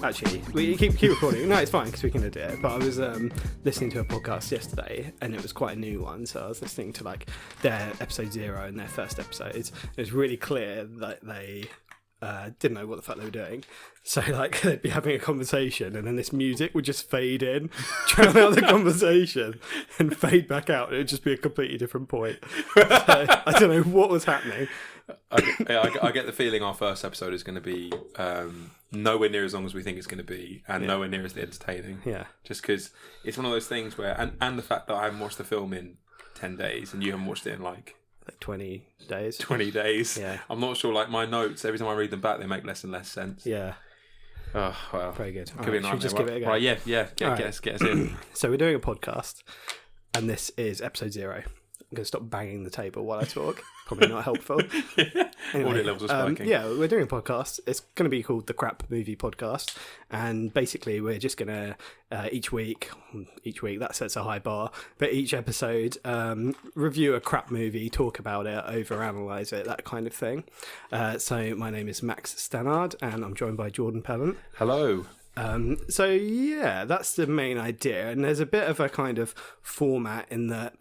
Actually, we keep recording. No, it's fine because we can edit it. But I was listening to a podcast yesterday, and it was quite a new one. So I was listening to like their episode 0 and their first episodes. It was really clear that they didn't know what the fuck they were doing. So like they'd be having a conversation, and then this music would just fade in, drown out the conversation, and fade back out. It would just be a completely different point. So, I don't know what was happening. I get the feeling our first episode is going to be nowhere near as long as we think it's going to be, and nowhere near as entertaining. Yeah. Just because it's one of those things where, and the fact that I haven't watched the film in 10 days and you haven't watched it in like 20 days. 20 days. Yeah. I'm not sure, like my notes, every time I read them back, they make less and less sense. Yeah. Oh, well. Very good. Could be a nightmare. Should we just give it a go? Right, yeah. Get us in. So we're doing a podcast, and this is episode 0. I'm going to stop banging the table while I talk. Probably not helpful. Anyway, audio levels are spiking. Yeah, we're doing a podcast. It's going to be called the Crap Movie Podcast. And basically, we're just going to, each week, that sets a high bar, but each episode, review a crap movie, talk about it, overanalyze it, that kind of thing. So my name is Max Stannard, and I'm joined by Jordan Pellant. Hello. So yeah, that's the main idea. And there's a bit of a kind of format in that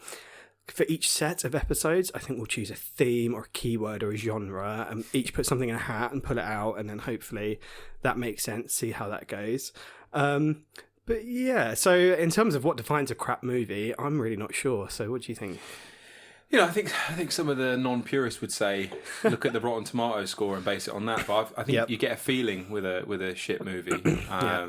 for each set of episodes, I think we'll choose a theme or a keyword or a genre and each put something in a hat and put it out, and then hopefully that makes sense, see how that goes. But yeah, so in terms of what defines a crap movie, I'm really not sure. So what do you think? You know, I think some of the non-purists would say, look at the Rotten Tomatoes score and base it on that. But I think you get a feeling with a shit movie. I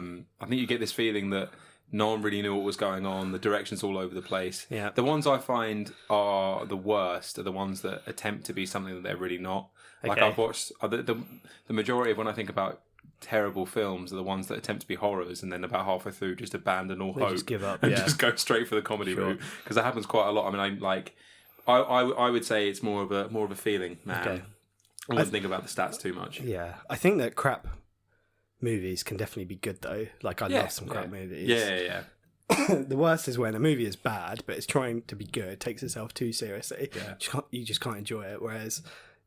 think you get this feeling that no one really knew what was going on. The direction's all over the place. Yeah. The ones I find are the worst are the ones that attempt to be something that they're really not. Okay. Like I've watched the majority of when I think about terrible films are the ones that attempt to be horrors and then about halfway through just abandon all hope, just give up, and just go straight for the comedy route, because that happens quite a lot. I mean, I would say it's more of a feeling, man. Okay. I wouldn't think about the stats too much. Yeah, I think that crap movies can definitely be good though. Like I love some crap movies. Yeah. The worst is when a movie is bad, but it's trying to be good, takes itself too seriously. Yeah. You just can't enjoy it. Whereas,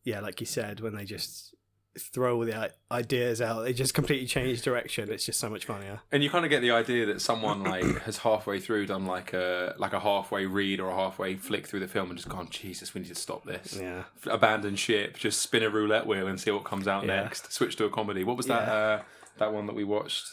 like you said, when they just throw all the ideas out, they just completely change direction. It's just so much funnier. And you kind of get the idea that someone like has halfway through done like a halfway read or a halfway flick through the film and just gone, Jesus, we need to stop this. Yeah. Abandon ship, just spin a roulette wheel and see what comes out next. Switch to a comedy. What was that? That one that we watched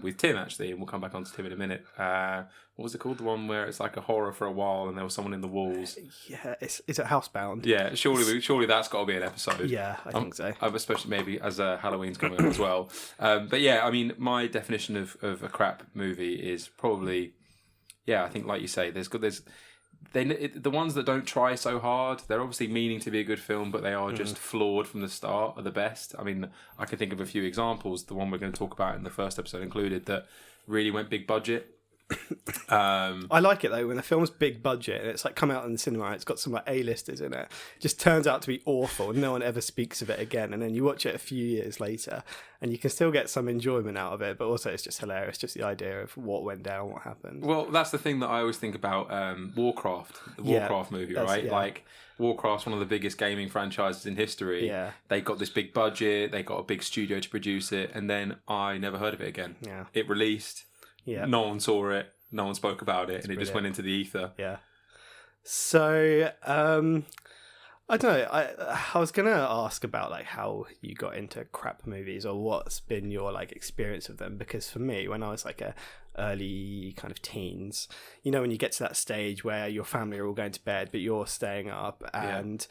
with Tim, actually, and we'll come back on to Tim in a minute. What was it called? The one where it's like a horror for a while and there was someone in the walls. Yeah, is it Housebound? Yeah, surely that's got to be an episode. Yeah, I think so. Especially maybe as Halloween's coming up as well. But yeah, I mean, my definition of a crap movie is probably, I think like you say, the ones that don't try so hard, they're obviously meaning to be a good film, but they are just flawed from the start, are the best. I mean, I can think of a few examples. The one we're going to talk about in the first episode included that really went big budget. I like it though when a film's big budget and it's like come out in the cinema and it's got some like A-listers in it. It just turns out to be awful and no one ever speaks of it again, and then you watch it a few years later and you can still get some enjoyment out of it, but also it's just hilarious, just the idea of what went down, what happened. Well, that's the thing that I always think about Warcraft, the Warcraft movie, right? Like Warcraft's one of the biggest gaming franchises in history. Yeah. They got this big budget, they got a big studio to produce it, and then I never heard of it again. Yeah. It released. Yeah. No one saw it. No one spoke about it, and it just went into the ether. Yeah. So, I don't know. I was gonna ask about like how you got into crap movies or what's been your like experience of them, because for me, when I was like a early kind of teens, you know, when you get to that stage where your family are all going to bed but you're staying up, and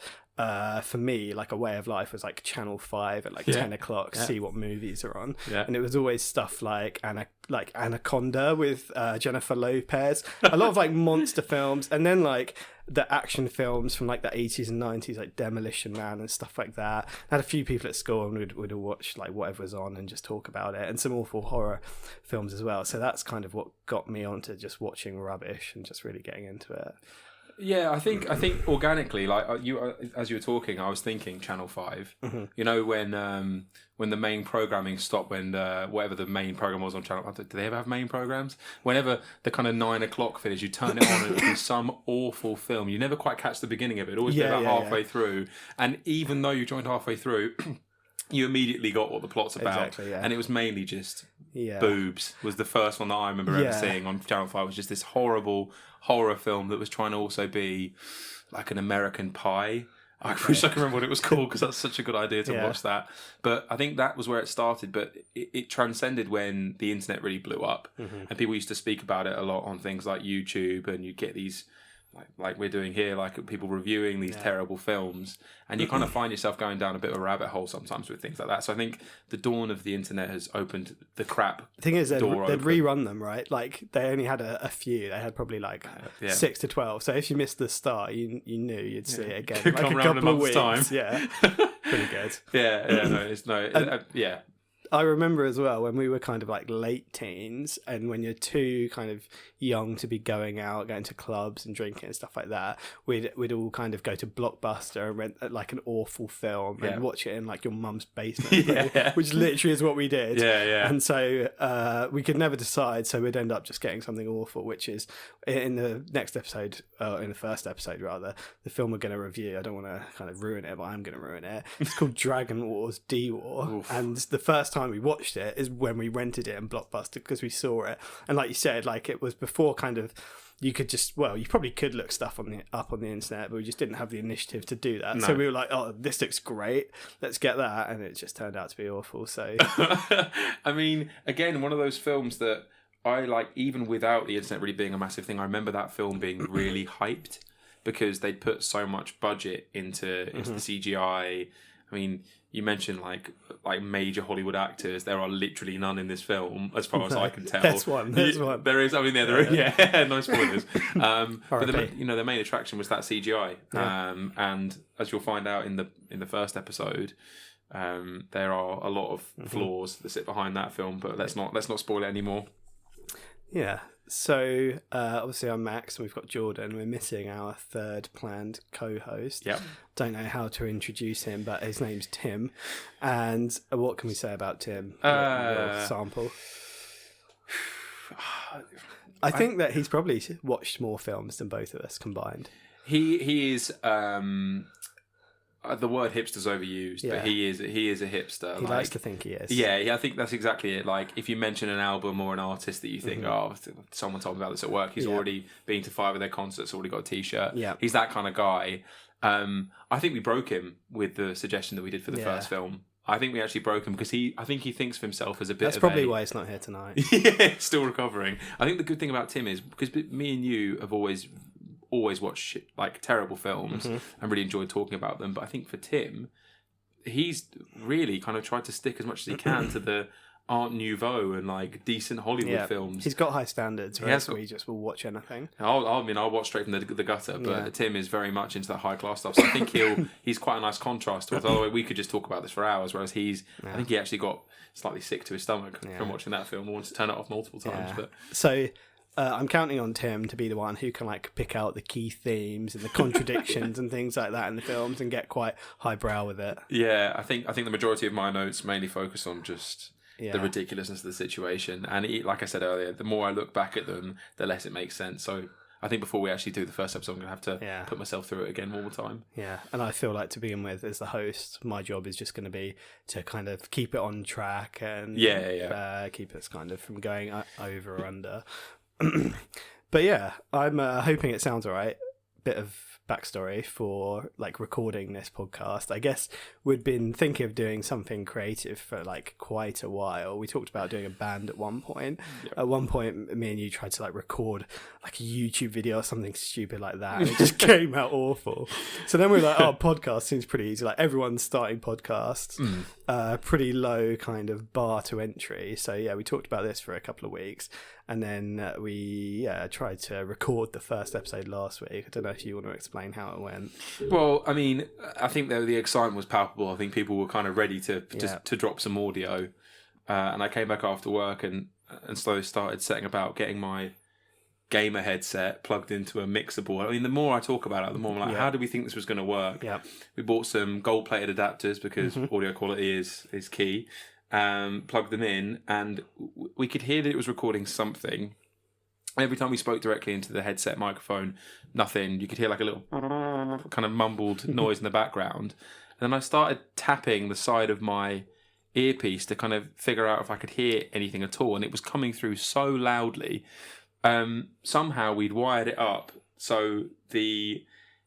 for me, like a way of life was like Channel 5 at like 10 o'clock, see what movies are on. Yeah. And it was always stuff like Anaconda with Jennifer Lopez, a lot of like monster films, and then like the action films from like the 80s and 90s, like Demolition Man and stuff like that. I had a few people at school and would watch like whatever was on and just talk about it, and some awful horror films as well. So that's kind of what got me onto just watching rubbish and just really getting into it. Yeah, I think organically, like as you were talking, I was thinking Channel 5. Mm-hmm. You know, when the main programming stopped, when whatever the main program was on Channel 5, do they ever have main programs? Whenever the kind of 9 o'clock finish, you turn it on and it would be some awful film. You never quite catch the beginning of it. It'd always be about halfway through. And even though you joined halfway through, you immediately got what the plot's about. Exactly, yeah. And it was mainly just boobs was the first one that I remember ever seeing on Channel 5. It was just this horrible horror film that was trying to also be like an American Pie. I wish I could remember what it was called, because that's such a good idea to watch that. But I think that was where it started. But it transcended when the internet really blew up. Mm-hmm. And people used to speak about it a lot on things like YouTube, and you get these... Like we're doing here, like people reviewing these terrible films, and you kind of find yourself going down a bit of a rabbit hole sometimes with things like that. So I think the dawn of the internet has opened the crap. The thing is, they'd rerun them, right? Like they only had a few. They had probably like 6 to 12. So if you missed the start, you knew you'd see it again. Could like come a around couple in a of weeks. month's time. Yeah, pretty good. Yeah. I remember as well when we were kind of like late teens, and when you're too kind of young to be going out, going to clubs and drinking and stuff like that, we'd all kind of go to Blockbuster and rent like an awful film and watch it in like your mum's basement, which literally is what we did. And so we could never decide, so we'd end up just getting something awful, which is in the next episode, in the first episode rather, the film we're going to review. I don't want to kind of ruin it, but I'm going to ruin it. It's called Dragon Wars D-War, and the first time we watched it is when we rented it in Blockbuster because we saw it, and like you said, like it was before kind of you could just, well, you probably could look stuff up on the internet, but we just didn't have the initiative to do that. No. So we were like, oh, this looks great, let's get that, and it just turned out to be awful. So I mean, again, one of those films that I like, even without the internet really being a massive thing. I remember that film being really hyped because they'd put so much budget into the CGI. I mean, you mentioned like major Hollywood actors. There are literally none in this film, as far as I can tell. There's one. There is. I mean, there is. Yeah, no spoilers. But the main attraction was that CGI. And as you'll find out in the first episode, there are a lot of flaws that sit behind that film. But let's not spoil it anymore. Yeah. So obviously I'm Max and we've got Jordan. We're missing our third planned co-host. Yep. Don't know how to introduce him, but his name's Tim. And what can we say about Tim? Sample. I think that he's probably watched more films than both of us combined. He is. The word hipster's overused, but he is a hipster. He likes to think he is. Yeah, I think that's exactly it. Like, if you mention an album or an artist that you think, oh, someone told me about this at work, he's already been to 5 of their concerts, already got a T-shirt. Yeah. He's that kind of guy. I think we broke him with the suggestion that we did for the first film. I think we actually broke him because I think he thinks of himself as a bit That's probably why he's not here tonight. Yeah, still recovering. I think the good thing about Tim is, because me and you have always watched like terrible films and really enjoyed talking about them, but I think for Tim, he's really kind of tried to stick as much as he can to the Art Nouveau and like decent Hollywood films. He's got high standards, right? So he just will watch anything. I'll watch straight from the gutter, but Tim is very much into that high class stuff. So I think he's quite a nice contrast to us. Otherwise, we could just talk about this for hours. Whereas I think he actually got slightly sick to his stomach from watching that film. I wanted to turn it off multiple times. But so. I'm counting on Tim to be the one who can like pick out the key themes and the contradictions and things like that in the films and get quite highbrow with it. Yeah, I think the majority of my notes mainly focus on just the ridiculousness of the situation. And like I said earlier, the more I look back at them, the less it makes sense. So I think before we actually do the first episode, I'm going to have to put myself through it again one more time. Yeah, and I feel like to begin with, as the host, my job is just going to be to kind of keep it on track and keep us kind of from going over or under. But yeah, I'm hoping it sounds all right. Bit of backstory for like recording this podcast. I guess we'd been thinking of doing something creative for like quite a while. We talked about doing a band at one point. Yep. At one point, me and you tried to like record like a YouTube video or something stupid like that, and it just came out awful. So then we were like, oh, podcast seems pretty easy. Like everyone's starting podcasts, pretty low kind of bar to entry. So yeah, we talked about this for a couple of weeks. And then we tried to record the first episode last week. I don't know if you want to explain how it went. Well, I mean, I think the excitement was palpable. I think people were kind of ready to drop some audio. And I came back after work and slowly started setting about getting my gamer headset plugged into a mixer board. I mean, the more I talk about it, the more I'm like, how did we think this was going to work? Yeah. We bought some gold-plated adapters because audio quality is key. Plugged them in, and we could hear that it was recording something. Every time we spoke directly into the headset microphone, nothing. You could hear like a little kind of mumbled noise in the background. And then I started tapping the side of my earpiece to kind of figure out if I could hear anything at all. And it was coming through so loudly. Somehow we'd wired it up so the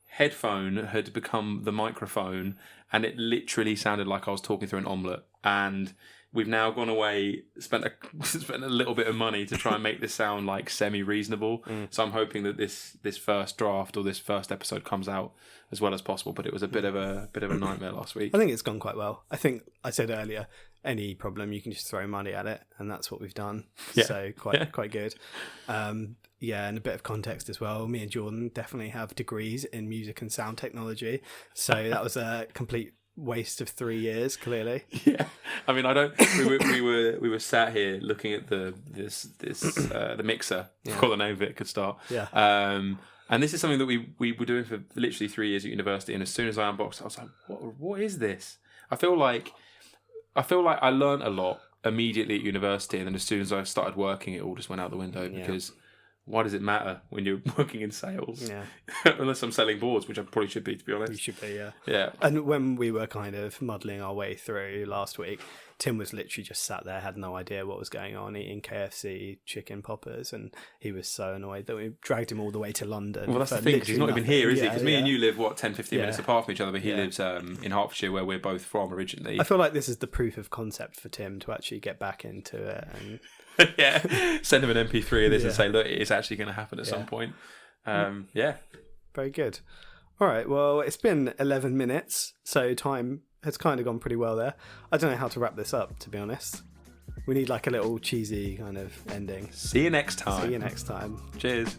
headphone had become the microphone, and it literally sounded like I was talking through an omelette. And we've now gone away, spent a little bit of money to try and make this sound like semi-reasonable. So I'm hoping that this first draft or this first episode comes out as well as possible. But it was a bit of a nightmare last week. I think it's gone quite well. I think I said earlier, any problem you can just throw money at it, and that's what we've done. Yeah. So quite good. And a bit of context as well. Me and Jordan definitely have degrees in music and sound technology, so that was a complete waste of 3 years, clearly. Yeah, I mean, we were sat here looking at the mixer. Yeah. Call the name of it could start. Yeah. And this is something that we were doing for literally 3 years at university. And as soon as I unboxed it, I was like, what is this? I feel like I learned a lot immediately at university, and then as soon as I started working, it all just went out the window because. Why does it matter when you're working in sales? Yeah. Unless I'm selling boards, which I probably should be, to be honest. You should be, yeah. Yeah. And when we were kind of muddling our way through last week, Tim was literally just sat there, had no idea what was going on, eating KFC chicken poppers, and he was so annoyed that we dragged him all the way to London. Well, that's the thing, because he's not even here, is he? Because me and you live, 10-15 minutes apart from each other, but he lives in Hertfordshire, where we're both from originally. I feel like this is the proof of concept for Tim to actually get back into it and... send him an MP3 of this and say, look, it's actually going to happen at some point. Very good. All right, well, it's been 11 minutes, so time has kind of gone pretty well there. I don't know how to wrap this up, to be honest. We need like a little cheesy kind of ending. See you next time. Cheers.